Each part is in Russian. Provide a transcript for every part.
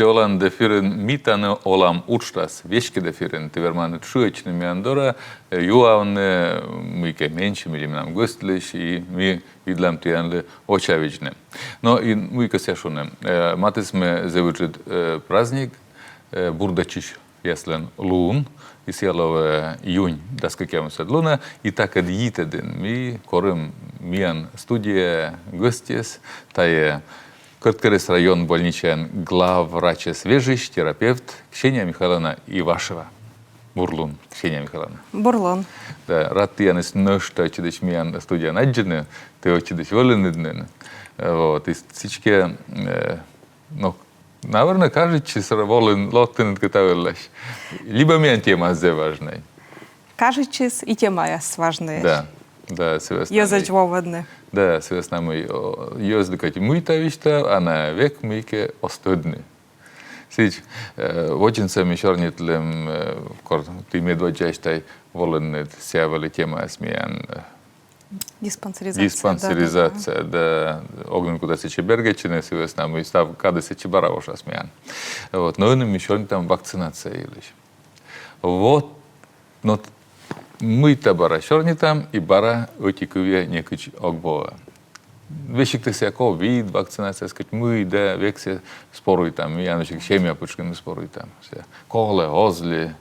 Sitje olan de firen mitane olam uçtas, veşke de firen tevermanı çuğaçını miandora, yuavne mıyke menşi milimnam göstliş i mi vidlam tijanli očavične. No i mıyke sešunem. Matis me zevčit praznik, burdačiš jeslen lun, i sjelove iunj da skakjamo sad luna, i takad jitedin mi korim mijan studije gostjes, ta je Кырткерес район больничен главврач свежищ, терапевт Ксения Михайловна Ивашева. Бурлун, Ксения Михайловна. Бурлун. Да, рад я не что чудиш миян студия наджены, ты очудиш волены. Вот, и всички, ну, наверное, кажется, что волен локтен катавелаш. Либо миян тема зе важной. Кажется, и тема важная. Да, да, связано. Языч воводны. Да, связано мы ёздыкать муйтавишта, а на век мыке остудны. Сич, очень сами чернитлем, ты медводжаштай волены сявали тема смеян. Диспансеризация. Диспансеризация, да. Огнен куда сече бергечины, связано мы став кады сече баравоша смеян. Вот, но иным еще там вакцинация илищ. Вот, но мы-то бара черни там, и бара отикове некич огбова. Вещик-то се ковид, вакцинация, сказать, мы, да, век се споруй там, и яночек хемия почками споруй там. Коле, озли,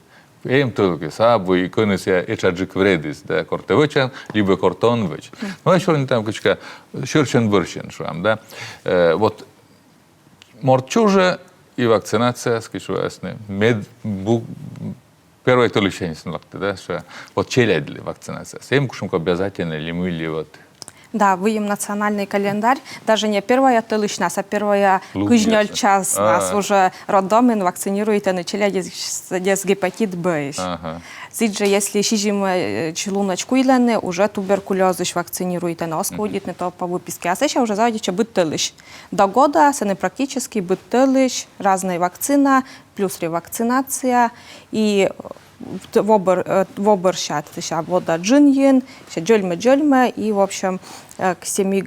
им только сабу, и коны се эчаджик вредис, да, кортевычан, либо кортонвыч. Ну, а черни там, кучка, ширчен-бырчен, шуам, да. Вот, морчуже и вакцинация, сказать, первое то лечение, да, что вот челядли вакцинация. Всем кушам обязательно ли мы или вот. Да, выем национальный календарь, даже не первая тылыч нас, а первая кыжнёль час нас уже роддомен вакцинирует на челяди с гепатит Б. Сидже, если шижим челуночку илены, уже туберкулезыш вакцинирует на оскудит не то по выписке. А сейчас уже заводится быттылыш. До года сene практически быттылыш, разные вакцина, плюс ревакцинация и вобр щат, ща вода джиньин, ща джельме, и, в общем, к 7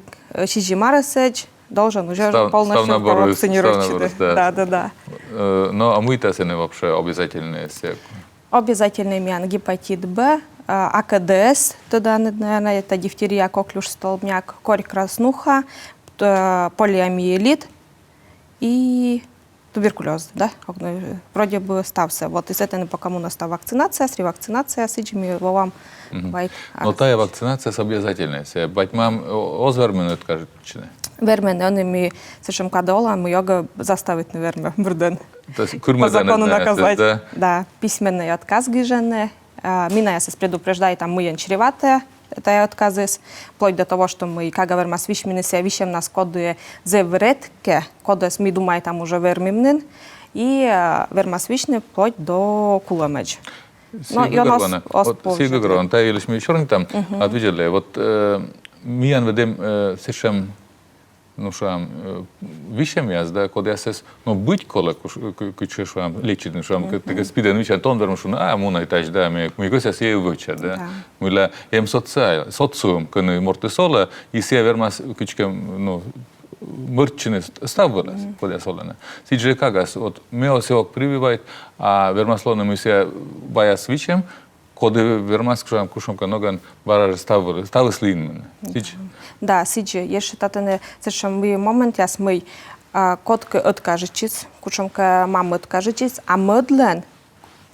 марсеч должен уже полностью провакцинировать. Да. Ну, а мы-то сene вообще обязательные все. Обязательный мян гепатит Б, АКДС, тогда, наверное, это дифтерия, коклюш, столбняк, корь краснуха, полиомиелит и туберкулез, да? Вроде бы стався. Вот из этого по кому настала вакцинация, с ревакцинация, с этими вам. Но та вакцинация обязательная. Батьмам озвермену кажуть, чи не? Вермене, они ми сешем кадола, мы йога заставить, наверное, бурден. По закону наказать. Да, письменный отказ гижены. Мина се предупреждает, там мы чреватые. Это отказы, вплоть до того, что мы, как говорим, свищмины се вищем нас коды за вредке, коды мы думаем там уже вермимнен, и вермасвищны вплоть до куламедж. Но и у нас Сигурон, та или мы еще там отвечали, вот миян ведем сешем, ну что, вищем я, да, коды я сес, но быть коле, куче что лечить, что так спиден вища, тон верм что, а муна и тач, да, мы гося сею выча, да, мы ля им социум, коны мортисола, и сея вермас кучке, ну мърчины ставилась, коли солена. Сидже кагас, вот мео сеок прививает, а вермаслоны мы се бая свичем, коли вермас кушам каноган бараж ставили слинмен. Сидже. Да, сидже, jeszcze tatene, zresztą my moment jas my kotkę odkażycic, kuczomkę mamy odkażycic, a mydlen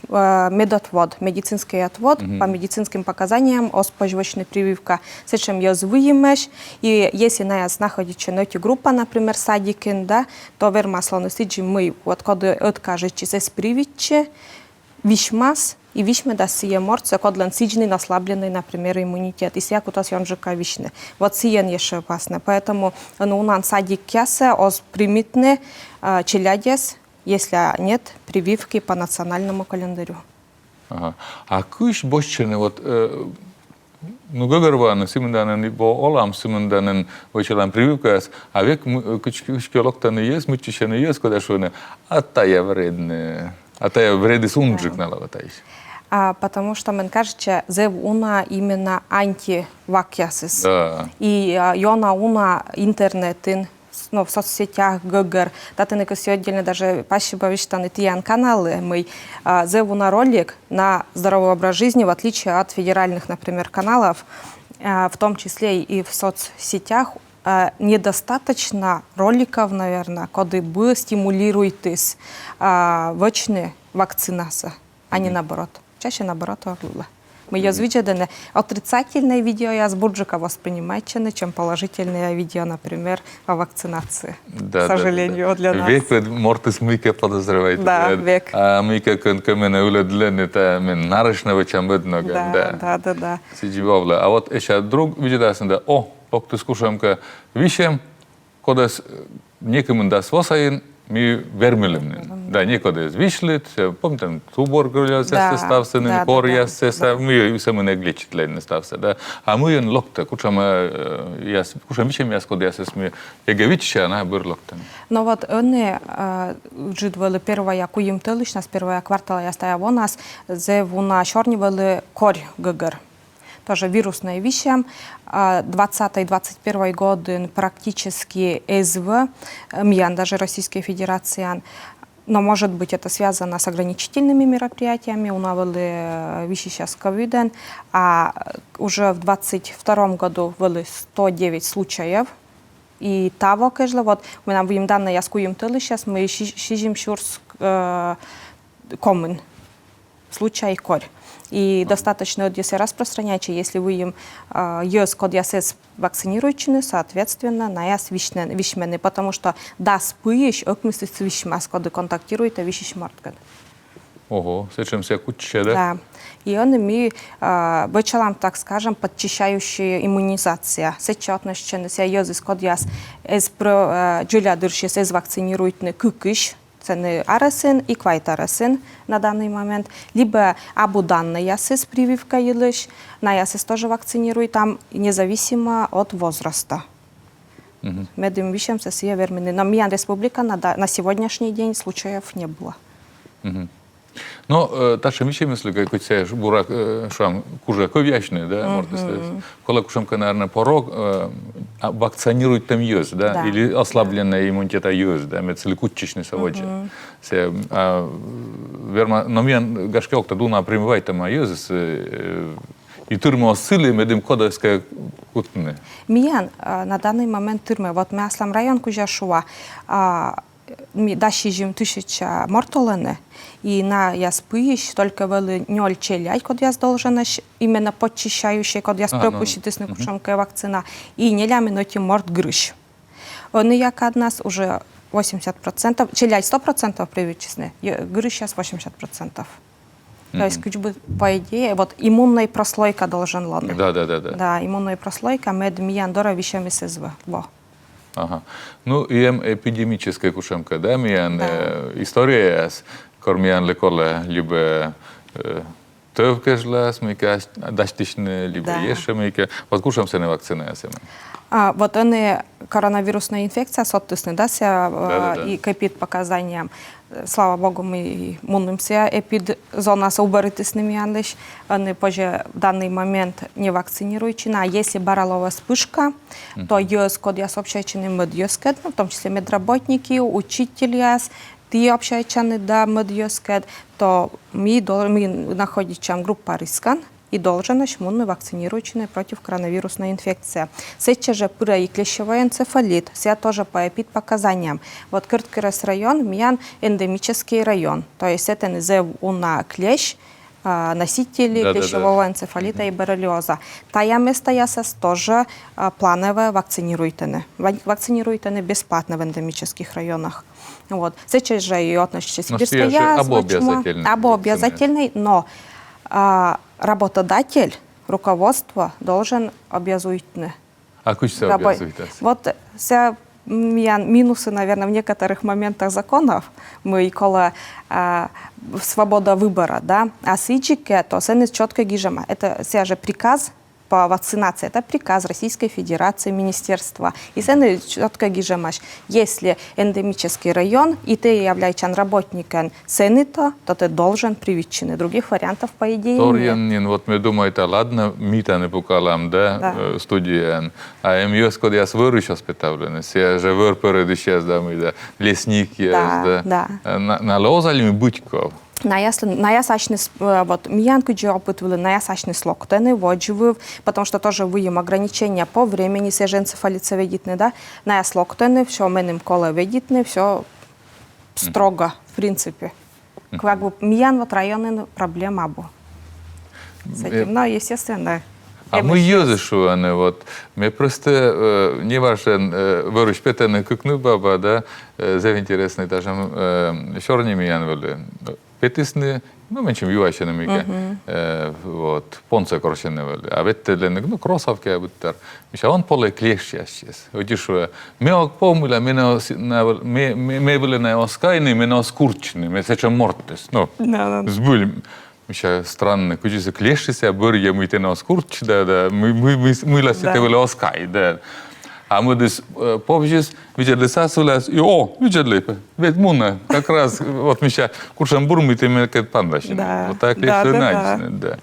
медотвод, медицинский отвод по медицинским показаниям, оспожвочная прививка. С этим я звуемеш, и если на нас находится на эти группа, например, садикин, да, то вермаслону сиджи мы, вот когда откажется с прививки, вишмас, и вишме да сие морце, кодлен сиджный наслабленный, например, иммунитет, и сия кутас йонжика вишне. Вот сиен еще опасно, поэтому у нас садик кясе, ос примитне, челядес, если нет прививки по национальному календарю. Ага. А кыш бошчены вот ну гыгырваны симынданын бо олам симынданын вычелан прививкас, а век кычке локтаны ес, мыччены ес, куда шуны, атая вреды сунджик налаватайш. Потому что, мне кажется, зев уна именно антивакясис. Да. И йона уна интернетин ну, в соцсетях ГГР, татын все отдельно даже пащибавиштаны тиян каналы, мы зеву на ролик на здоровый образ жизни, в отличие от федеральных, например, каналов, в том числе и в соцсетях, недостаточно роликов, наверное, коды бы стимулируют вочные вакцинации, а не наоборот. Чаще наоборот. Мы ее видим, отрицательное видео я с бурджика воспринимаю, чем положительное видео, например, о вакцинации. Да, к сожалению, для нас. Век мортис мыйке подозревает. Да, век. А мыйке кönkömene уледлен, это мен нарышного чем бедного. Да. Сиджибавла. А вот еще друг видит, ты скушаем-ка вещем, кодас некому даст восаин, ми вермилем. Да, некуда вишлит, помните, тубор гуляется стався, не коряется, мы сами не глечитлен стався, да. А мы локта, кушаем вещем я скоды я сми, егевича на быр локта. Но вот они жидвали первая куим тылыш, нас первая квартала я стояла у нас, зе вуна чернивали корь ГГР. Тоже вирусные вещи. 20-21 годы практически СВ, МИАН, даже Российской Федерации, но может быть это связано с ограничительными мероприятиями, у нас были вещи сейчас ковиден, а уже в 2022 году были 109 случаев. И того, конечно, вот мы нам будем данные яскуем тылы, сейчас мы шижим шурс комен, случай корь. И достаточно, если распространяется, если вы им есть код ясес вакцинирующие, соответственно, на яс вишмены, потому что да спыешь, окмыслит с вишмас, коды контактирует, а вишиш морткад. Ого, зачем себя куча, да? Да. И он ми бычалам, так скажем, подчищающая иммунизация. Сейчас отношения с ясес код яс из про джуля дыршис из вакцинирует кукиш. Цены аресин и квайт аресин на данный момент, либо абуданный ясис прививка елыш, на ясис тоже вакцинируют там независимо от возраста. Медым вещам со северными. Но Миян Республика на сегодняшний день случаев не было. Но та ще мислю, як це ж бурак шам куже ков'ячний, да, можна сказати. Коли кушамка, наверное, порог вакцинирують там юз, да, или ослабленная иммунитета юз, да, мы целикутчичный соводчик. Се верма, но мен гашкел та дуна примывай там юз и турмо силы медим кодовская кутны. Миян на данный момент турме, вот мы аслам район кужашуа, даши жим 1000 мортолены, и на яс пыщ только вели 0 челядь, код яс должен именно подчищающий, код яс пропущит из накушенка вакцина, и не ляменоти морт грыщ. Он як от нас уже 80%, челядь 100% привычесны, грыщ сейчас 80%. То есть, как бы, по идее, вот иммунная прослойка должен лонать. Да, иммунная прослойка, медмиян дора вещами СЗВ. Ага. Ну, и эпидемическая кушамка, да, миян история с кормиян леколе, либо тövкежлас, мика дастичны, либо еще мика. Вот кушамся не вакцинация. Вот они коронавирусная инфекция, соответственно, да, и кипит показаниям. Слава Богу, мы мунимся эпидзона соуборити с ними, они позже в данный момент не вакцинирующие. А если баралова вспышка, то есть код я сообщающий медиоскед, в том числе медработники, учителя, ты общающие да медиоскед, то мы находимся в группе риска. И должен мы вакцинирующие против коронавирусной инфекции. Сейчас же и клещевой энцефалит, все тоже по эпидпоказаниям. Вот Кырткырас район, Миян эндемический район. То есть это на клещ, носители клещевого энцефалита и боррелиоза. Тая место ясас тоже плановое вакцинируйтены. Вакцинируйтены бесплатно в эндемических районах. Вот. Сейчас же и относится сибирская язва, обязательный, но работодатель, руководство должен обязует. А как все обязует? Вот все минусы, наверное, в некоторых моментах законов, мы кола свобода выбора, да, а сичике, то сенес четко гижема. Это все же приказ по вакцинации. Это приказ Российской Федерации, Министерства. И сен четко гижемаш. Если эндемический район, и ты являешься работником сенита, то ты должен привить. Других вариантов, по идее, нет. Torjanin, вот мы думаем, это ладно, mitä ne pukalam, да, студиен, а им есть, когда я свою сейчас питавлен, я же вырпереди сейчас, да, мы, да, лесник есть, да. На лозали мы будьков. Наясачный, вот, миянку опытывали, наясачный слог, ты не водживив, потому что тоже выем ограничения по времени, се энцефалица видитны, да, наяслог, ты не, все, менем коле видитны, все строго, в принципе. Как бы миян вот районный проблема был с этим, но, естественно. А мы езжу, они вот, мы просто, не важно, выручь петаны кукну баба, да, заинтересны даже черные миян были. Петисны, ну, меньше юачи на мике, вот, понце короче были. А ведь ну, кроссовки будто. Миша он поле клеш сейчас. Удишу, мы помнили, мы были на оскайны, мы на скурчны, мы сейчас мортес, ну, сбыли. Миша странно, куда се клешься, бырья мы те на скурч, да, мы ласите были оскай, да. А мы здесь позже видели сасуляс, и видели, ведь муна, как раз, вот мы сейчас куршам бурмы, ты мне как пандашин. Вот так лишь да.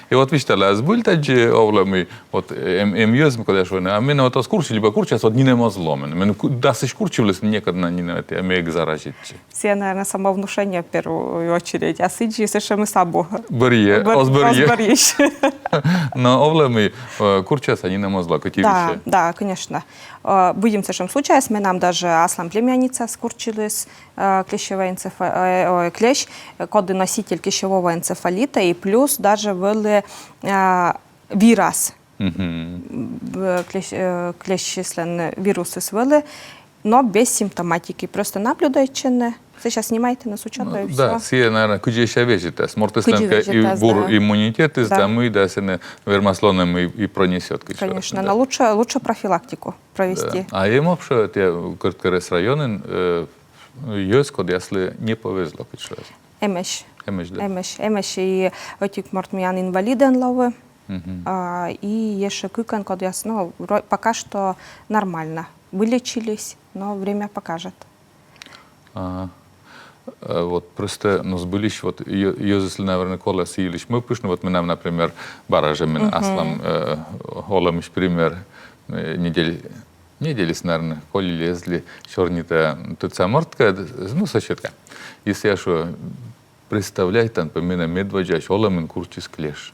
И вот видите, лаз был таджи овлами, вот езм, когда шо, а мы на вот скурчи, либо курчас, вот не мозломен. Мы дасыш курчивались некогда не на это, а мы их заражить. Все, наверное, самовнушение в первую очередь, а сиджи, если мы сабу. Бырье, озбырье. Но овлами курчас, они на мозла, какие вещи. Да, конечно. Будем в нашем случае, мы нам даже аслам племянница скурчилась, клещевая клещ, коды носитель клещевого энцефалита, и плюс даже был вирус, клещисленные вирусы свели, но без симптоматики, просто наблюдаете. Сейчас снимаете нас учета и все. Да, все, наверное, куда еще вежите. Смортесленка и бур иммунитет, да мы, да, се вермаслоном и пронесет. Конечно, но лучше профилактику провести. А им вообще, те, с районы, есть, когда если не повезло, кучу. Эмеш. Да. Эмеш и отик мортмиян инвалиден ловы. И еще кукен, когда ясно, пока что нормально. Вылечились, но время покажет. Вот просто, ну, сбылись, вот, если, наверное, колес ились, мы пишем, вот, мы нам, например, баражем, аслам, олемиш пример, недели, наверное, коли лезли, черни-то, тут самортка, ну, сочетка. Если я что, представляй, там, по мне, медводжач, олемен курчис клеш.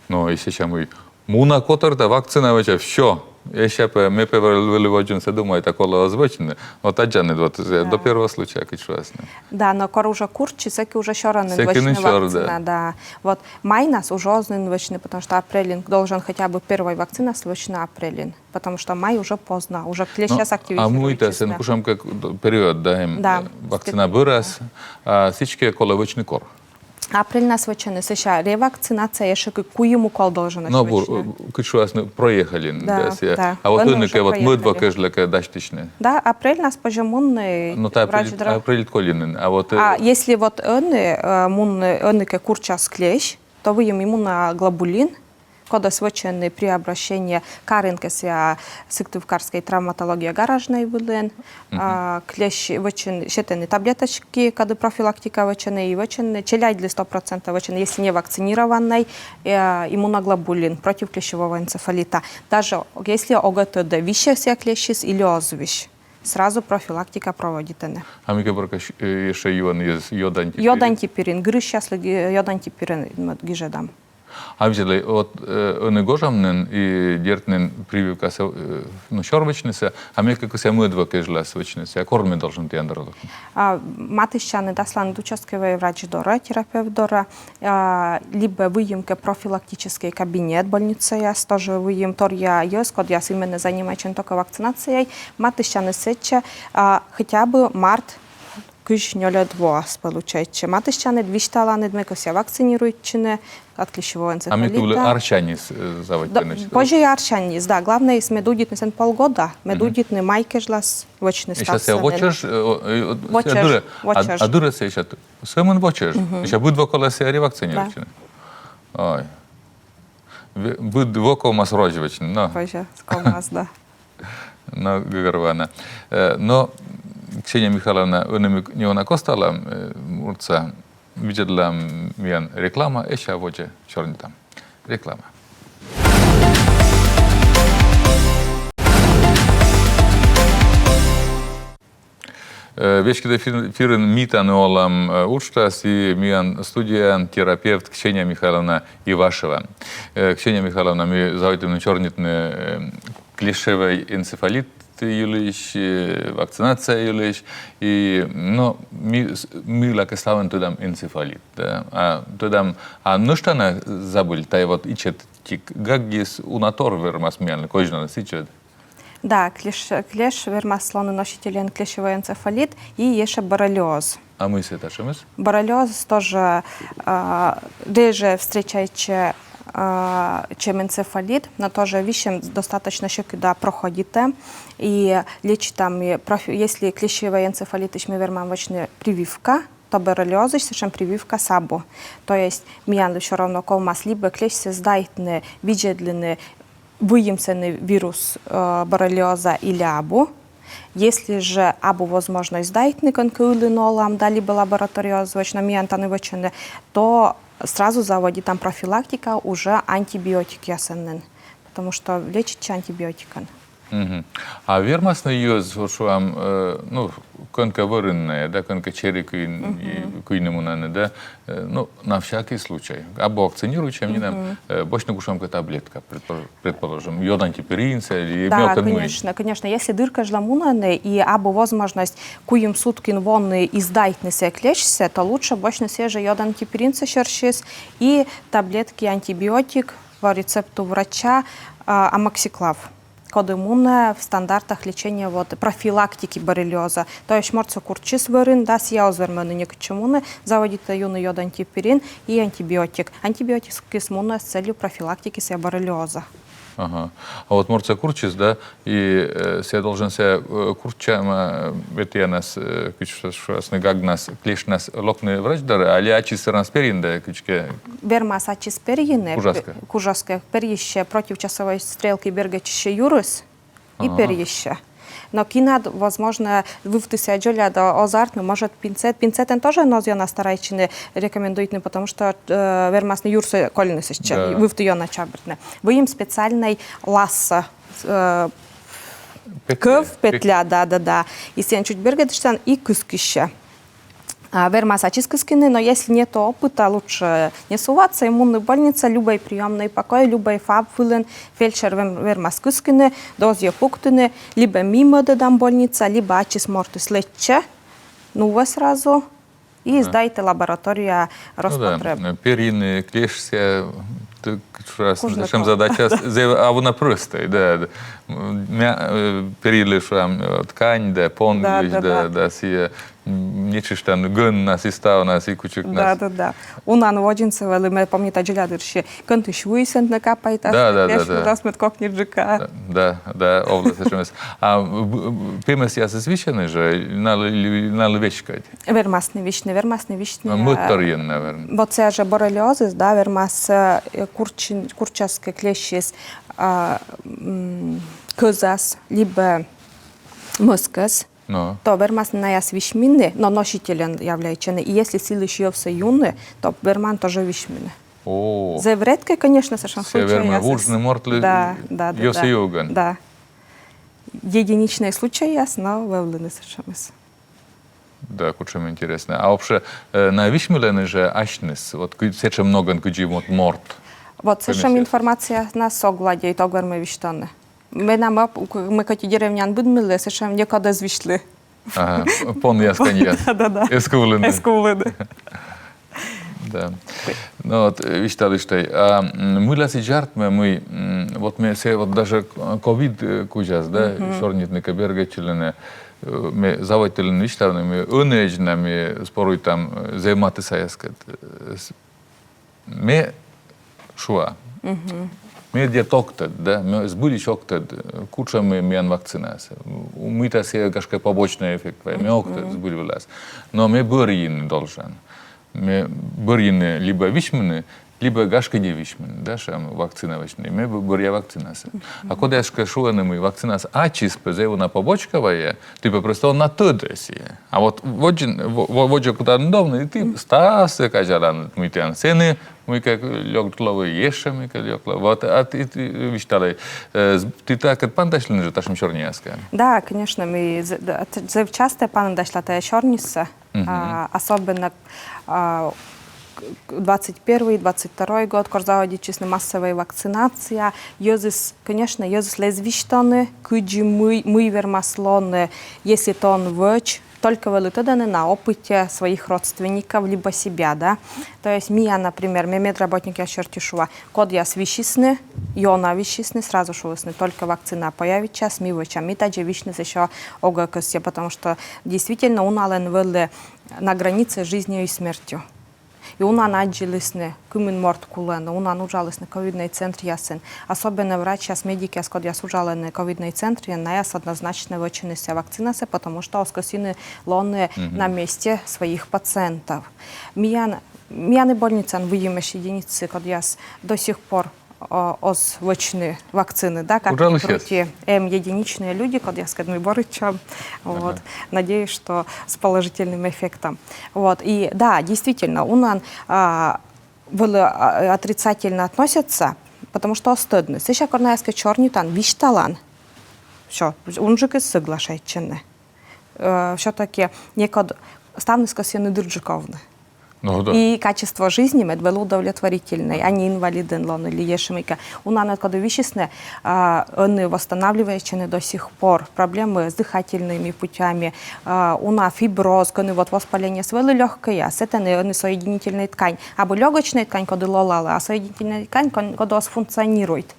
Но если сейчас мы, муна котор-то вакцина, все. Еще мы выводим, думаю, это коло озвучено, вот отжаны вот до первого случая, как честно. Да, но кор уже курчи, всякие уже еще рано вакцина, да. Вот май нас уже озвучены, потому что апрелин должен хотя бы первая вакцина озвучена апрелин, потому что май уже поздно, уже клещ сейчас активизируется. А мы это sen кушам как период, да, вакцина вырос, а сейчас коловочный кор. Апрель нас вачены, сейчас ревакцинация, еще какую кол должен быть. Ну, кучу проехали. Да. А вот это вот мы два кэжлека дачтичные. Да, апрель нас пожемунный. Ну, та апрель колинен. А вот. А если вот он курчас клещ, то вы ему на глобулин, когда свочены при обращении каринка ся сыктывкарской травматологии гаражной вылен, клещ вочен щетены таблеточки, когда профилактика вочены и вочены челядь для 100% вочены, если не вакцинированный иммуноглобулин против клещевого энцефалита. Даже если ОГТД вище ся клещис или озвищ. Сразу профилактика проводится. А мы говорим, еще йодантипирин. Йодантипирин, грыщ, если йодантипирин гижедам. А видели, вот негожамнен и дертнен прививка, ну, шорвичница, а мы как все мы два кежла свичница, а корми должен ты андердок. Матищаны дослан участковый врач дора, терапевт дора, либо выемка профилактический кабинет больницы, я тоже выем торья есть, когда я именно занимаюсь только вакцинацией, матищаны сеча, хотя бы март. Кыш 02 получается. Матышчаны двишталаны дмекося вакцинируютчины от клещевого энцефалита. А мы тут арчанис заводили. Позже и арчанис, да. Главное, если медудит не полгода, медудит не майке жлас вочный статус. Сейчас я вочешь, а дура сейчас. Сэмэн вочешь. Сейчас будет два колеса ревакцинируютчины. Ой. Будет вокомас рожевичный, но, Позже, скомас, да. но Гагарвана. Но Ксения Михайловна, не она костала, мурца, видела меня реклама, еще воде черный там. Реклама. Вещкide firın mitan olam учтас и миан студия терапевт Ксения Михайловна Ивашева. Ксения Михайловна, мы заводим чернитный клишевый энцефалит юлиш, вакцинация юлиш, и но мы лакославен тудам энцефалит. Тудам, ну что она забыл, та вот ичет тик гаггис унатор вермас миан кожно сичет. Да, клеш вермаслоны носителен клещевой энцефалит и еще боррелиоз. А мы с это что? Боррелиоз тоже реже встречается, чем энцефалит, но тоже вещем достаточно еще когда проходите и лечить там, если клещевой энцефалит еще вермамочная прививка, то боррелиоз совершенно прививка сабо. То есть миян все равно колмас либо клещ создайтный, виджедленный, выемценный вирус боррелиоза или абу. Если же абу возможно издайтный конкуренолам, да, либо лабораториозовочно, то сразу заводит там профилактика уже антибиотики осеннен, потому что лечить антибиотиком. А вермас на ее, что вам, ну, конка вырынная, да, конка черри куйнемунаны, да, ну, на всякий случай. Або вакцинируют, чем не нам, бочная гушамка таблетка, предположим, йод антиперинца или да, конечно, если дырка жламунаны и або возможность куем суткин вонны издайтный клещся, то лучше бочно свежий йод антиперинца щерщис и таблетки антибиотик по рецепту врача амоксиклав. Код иммуна в стандартах лечения вот, профилактики боррелиоза. То есть морца курчис вырын, да, сияузвермены никчемуны, заводит юный йод антиперин и антибиотик. Антибиотик с целью профилактики боррелиоза. Ага. А вот морца курчис, да, и се должен се курчама ветианас кучшас негагнас клешнас локны врачдары, али ачисернас перинда кучке. Вермас ачисперины, кужаска перище против часовой стрелки бергачище юрис и перище. Но кинад, возможно, вывтыся джоля до азартно, может пинцет. Пинцетен тоже нозиона старайчины рекомендует, потому что вермасный юрсы колины сейчас, вывтыё на чабртне. Вы им специальной ласса петля, да. И сен чуть бергачтан и кыскище. Вермас ачискискины, но если нет опыта, лучше не суваться. Иммунная больница, любой приемный покой, любой фабфилен, фельдшер вермас кискины, дозья пуктины, либо мимо додам больница, либо ачис мортис лече, ну вы сразу, и сдайте лаборатория Роспотреб. Ну да, перины, клешься, чем задача, а вона простая, да. Перили, что ткань, да, понглиш, да, сия, нечиш там гон нас и став нас и кучек нас. Да. Унан водинцева, але me помните джелядырши, конты швуйсент накапает, да. нас мет кокни джика. Да, область шемес. А пемес я священный же, на левечкать. Вермасный вишни. Мыторен, наверное. Вот це же боррелиозис, да, вермас курчаске клещис, козас, либо мускас. No. То вермас на яс вишмины, но носителен является. И если силы шьёвся юны, то верман тоже вишмины. О. За вредкой, конечно, совершенно случай. Северный вужный мортли. Да. Йосаюган. Да. Единичные случаи ясно, вывлены совершенно. Да, очень интересно. А вообще, на вишмилены же ашнес, вот сече много нкуджи вот морт. Вот совершенно информация на согладе и тогда мы виштаны. Мы как деревнян будмили, совершенно никогда звишли. Ага, пон ясканьяс. Да. Эскулыны. Да. Ну вот, виштали штай. Мы ласи жартме, мы се вот даже ковид куджас, да, шорнитный кабергачилene, me заводителен виштавны, мы өнежна, мы споруй там займаты саяскат. Me шуа. Мы где токтад, да, мы сбыли токтад, куча мы мен вакцинация. Мы то все кашка побочный эффект, мы октад сбыли влас. Но мы бырьины должен. Мы бырьины либо вишмины, либо гашка не вишмен, да, шам вакцинировочный, мы буря вакцинация. А когда я скажу, мы вакцинация, а чиспе, за его на побочковая, ты просто он на тудреси. А вот вот куда недавно, и ты стасы, кажаран, мы тян цены, мы как лег клавы ешем, мы как лег клавы. Вот, а ты вичталай, ты так от пандашли же ташим черняска. Да, конечно, мы часто пандашла та черница, особенно 21-22 год, когда заводится массовая вакцинация, конечно, лезвиштаны, куджи мы вермаслоны, если то он врач, только вылетаны на опыте своих родственников, либо себя, да. То есть я, например, медработник я чертишува, код я свищисны, и она вищисны, сразу шувысны, только вакцина появится, ми вычам, и также вищны еще огакости, потому что действительно он ален выле на границе жизнью и смертью. И у нас начались кумен морт кулена, у нас ужались на ковидный центр ясен. Особенно врачи, медики, когда я сужала на ковидный центр, я однозначно вычинился вакцинация, потому что оскосины лоны на месте своих пациентов. Меня не больница, выемешь единицы, когда я до сих пор озвучены вакцины, да, как ни крути, единичные люди, когда я скажу, борются, вот, надеюсь, что с положительным эффектом. Вот, и да, действительно, у нас отрицательно относятся, потому что стыдно. Сейчас, когда я скажу, черный тан, вишталан, все, он же соглашается. Все-таки некогда ставны скосены дырджиковны. Ну, да. И качество жизни было удовлетворительное, а не инвалиден лон или ешемика. У нас, когда вещественные, они восстанавливаются до сих пор. Проблемы с дыхательными путями, у нас фиброз, когда вот воспаление свели легкое, это не соединительная ткань. Або легочная ткань, когда лолала, а соединительная ткань, когда функционирует.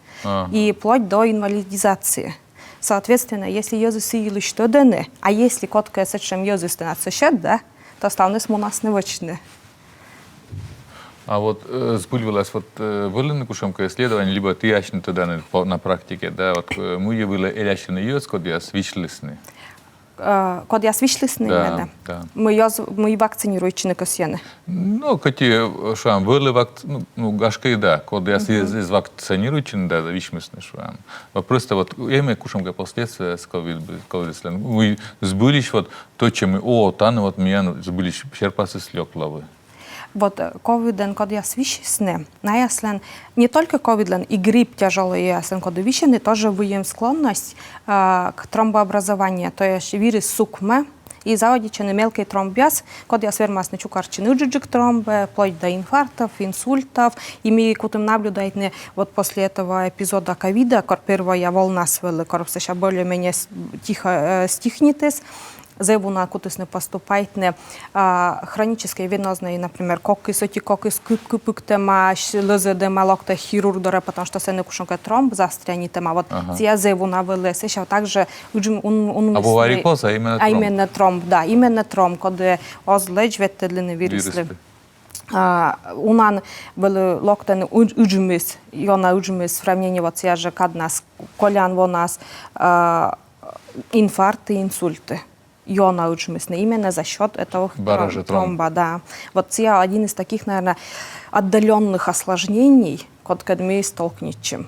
И вплоть до инвалидизации. Соответственно, если йозис и что даны, а если котка с этим йозис да, то ставнес у нас невочные. А вот сбылилось вот вылены кушамка исследование, либо ты ящны туда на практике, да, вот мы были элящины йоз, когда я свичлисны. Когда я свичлисны, да. Мы вакцинируем косьяны. Ну, какие шам были ну гашка да, когда я из вакцинируем, да, вишмисны шам. Просто вот я имею кушамка последствия с ковид, мы сбылись вот то, чем мы, таны вот меня сбылись черпасы слёклавы. Вот ковиден, когда я свищисны, яслен не только ковиден и грипп тяжелый яслен, когда вищены, тоже выем склонность к тромбообразованию, то есть вирус сукме, и заводится на мелкий тромбез, когда я свермасны чукарчины уджиджик тромбы, вплоть до инфарктов, инсультов, и мы кутым наблюдаем вот после этого эпизода ковида, первая волна свела, сейчас более-менее тихо стихнетес, заяву кутисне поступает хронической венозной, например, кокис, отикокис, кыпыктема, лздема, локта, хирургдора, потому что се не кушанка тромб, застряни тема. Вот я заяву навели, сейчас также А варикоза именно тромб? Именно тромб, да, именно тромб, когда озлеч ветедлины вирусы. У нас были локтаны уджмис, и она уджмис, в сравнении вот с яже, когда нас колян у нас инфаркты, инсульты. Йона учимся именно за счет этого тромба. Да. Вот это один из таких, наверное, отдаленных осложнений, когда мы столкнемся.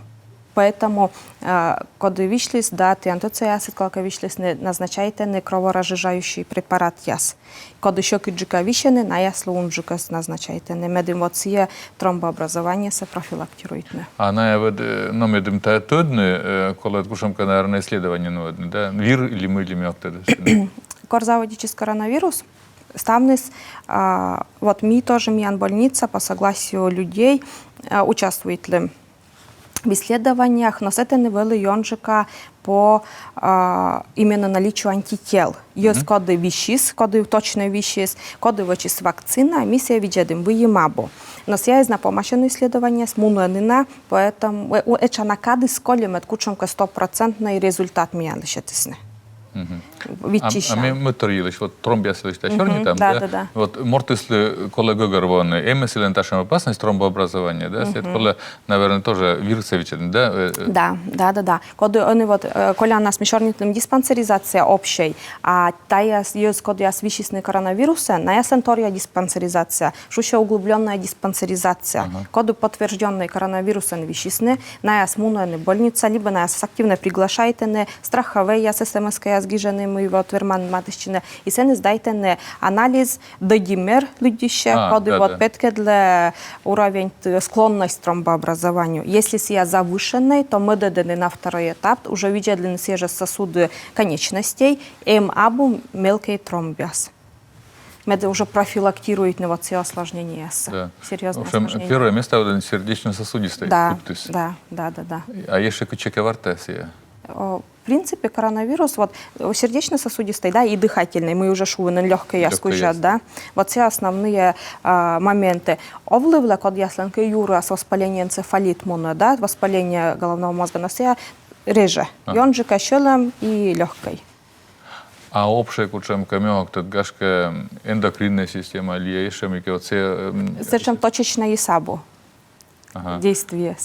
Поэтому, когда вышли, да, ты антоциасид, когда вышли, назначайте не кроворазжижающий препарат яс. Когда еще киджика вишены, на яслу унжика назначайте не медимоция тромбообразование се профилактирует. А на медим та тодны, когда кушамка, наверное, исследование новое, да, вир или мы или мёктады. Корзаводический коронавирус. Ставнес, вот мы тоже, больница, по согласию людей, участвует ли в исследованиях, но это не было йонжика по именно наличию антител. Есть коды вещис, коды точно вещис, коды вещис вакцина, мы се видим выемабо. Но я знаю помощное исследование с мунанина, поэтому это накады с колем от кучонка 100% результат меня лишетисне. Відчища. А ми моторились, от тромбясились та чорні там, да, да? да, да. От мортисли колего горвоны, эмесилен ташем опасность тромбообразования, да? Это, коле, наверное, тоже вирусовичен, да? Да. Коли вони вот коляна с мішорнітним диспансеризація общей, а та есть коли я свищисний коронавируса, на ясентория диспансеризация, шуще углубленная диспансеризация. Коли подтвержденный коронавирусен вещисны, на яс мунуены больница, либо на яс активно приглашайтены, страховые яс СМС яс гижены мы вот верман матищины, и сен издайтены анализ додимер людище, коли вот петке для уровень склонность к тромбообразованию. Если сия завышенный, то мы дадены на второй этап, уже видели свежие сосуды конечностей, абу мелкий тромбез. Это уже профилактирует на вот все осложнения. Да. Серьезные В общем, осложнения. первое место вот сердечно-сосудистой. Да. А еще чекевартесия. В принципе, коронавирус, вот сердечно-сосудистой, да, и дыхательной, мы уже шуваны легкой яскужат, да. Вот все основные моменты. Овливля, код ясленка юра с воспалением энцефалитмуна, да, воспаление головного мозга, но все реже. Йонжика, щелем и легкой. А общая кучем камёк, тут гашка эндокринная система, или еще мики вот все... Зачем точечно и сабу действие.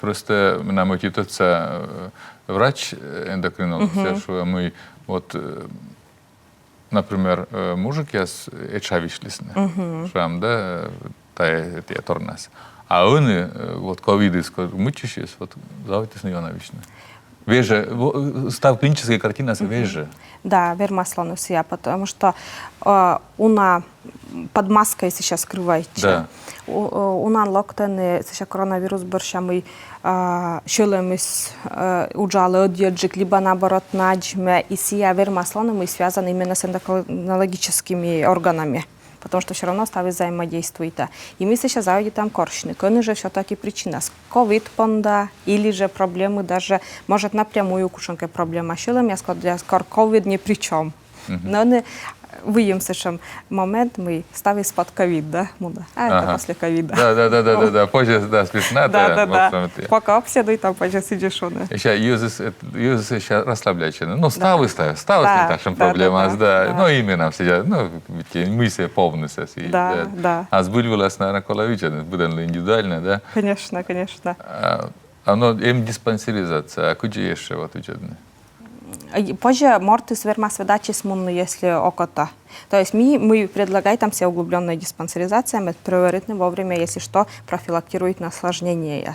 Просто нам отец врач эндокринолог, что мы вот, например, мужик я с эчавишлисны, шам, да, тая торнас. А он вот ковидис, мучишься, вот заводит с нее навечно. Веже, став клиническая картина, веже. Да, вермаслонусия, потому что уна под маской сейчас скрываете. Да. Уна локтен сейчас коронавирус борщами щелемис уджалы одержик, либо наоборот наджме, и сия вермаслонами связаны именно с эндокринологическими органами. Потому что все равно ставит взаимодействует. И мы сейчас заводим там коршник. Он же все-таки причина. Ковид понда или же проблемы даже, может, напрямую кушанка проблема. Щелом я скажу, ковид ни при чем. Но не выем совершенно момент, мы ставим под ковид, да? Это после ковида. Да, позже, да, смешно. Да. Пока обседуй, там позже сидишь. Еще юзес еще расслабляющий. Ну, ставы не нашим проблема. Да. Ну, именно сидят, ну, мы все полностью. Да. А сбылилось, наверное, коловича, будет индивидуально, да? Конечно. Оно диспансеризация, а куда еще вот учебные? Позже мортис вермас ведачис мунну, если окота. То есть мы предлагаем там все углубленная диспансеризация, мы приоритетны вовремя, если что, профилактирует на осложнения.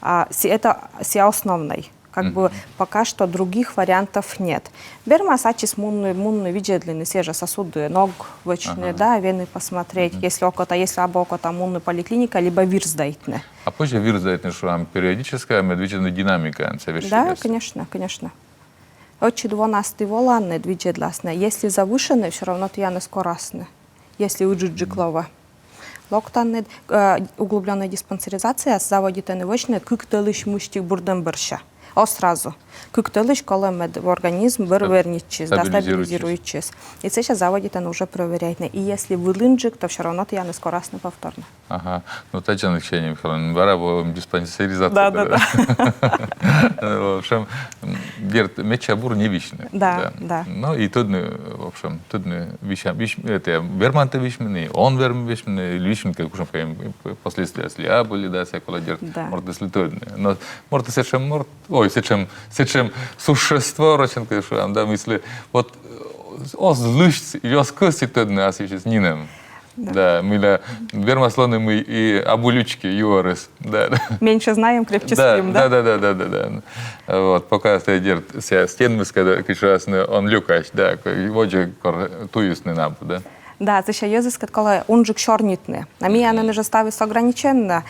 Это все основной. Как бы пока что других вариантов нет. Вермас ачис мунну видят длины свежие сосуды, ног вычные, да, вены посмотреть, если окота, если оба окота мунну поликлиника, либо вирсдайтне. А позже вирсдайтне, что там периодическая медведчная динамика совершенно. Да, конечно. Очень 12 воланны двиджедласне. Если завышенные, все равно то я не скоростны. Если уджиджиклова. Локтанны, углубленная диспансеризация, заводит невочные, кыктелыш муштик бурденберша. Сразу. Кыктелыш, коли в организм верничись, стабилизируючись. И сейчас заводит она уже проверяет. И если вылынджик, то все равно то я не скоростны повторно. Ага. Ну, Татьяна Ксения Михайловна, барабо диспансеризация. Да. В общем, мечабур не вишны. Да. Ну, и тут, в общем, тут это верманты вишмены, он верм вишмены, вишмен, как уже последствия слия были, да, всякого дерт, морды слитодные. Но морды сечем сечем существо, рочен, конечно, да, мысли, вот, злыш, вёс косик тодны, а сейчас нинем. Да, мы вермаслоны мы и абулючки, юорес. Да. Меньше знаем, крепче спим, да? Да. Вот, пока стоит стенмы, когда он люкач, да, воджи туюсный нам, да. Да, це ще є зискат, коли унжик чорнітне. На мій я не ставив ограничення.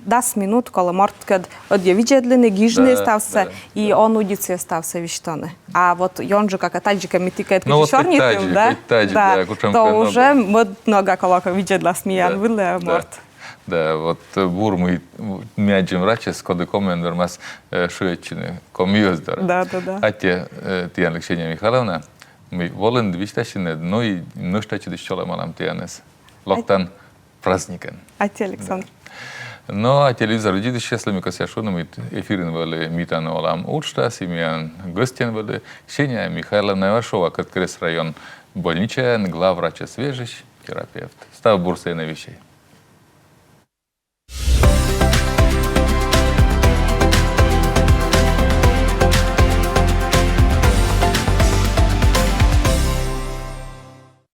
10 минут, коли морткад од'явіджедлини, гіжний стався, і он удіці стався віштони. А от йонжика катаджика мітикает чорнітним, да, то вже много колока віджедла сміян виле морт. Да, вот бур мы мяджим раче с кодекомен вермас шуечины комьёздор. Да. А те Татьяна Ксения Михайловна, мы волен двистащины, но и нуштачи дещола малам тянес. Локтан праздникен. А те, Александр? No, a televizor dedi счастливыми косяшонами эфирен были Митан Олам Учта, Семьян Гостин были, Ксения Михайловна Ивашова, Каткрес район больничая, главврач свежий, терапевт. Став бурсой на вещей.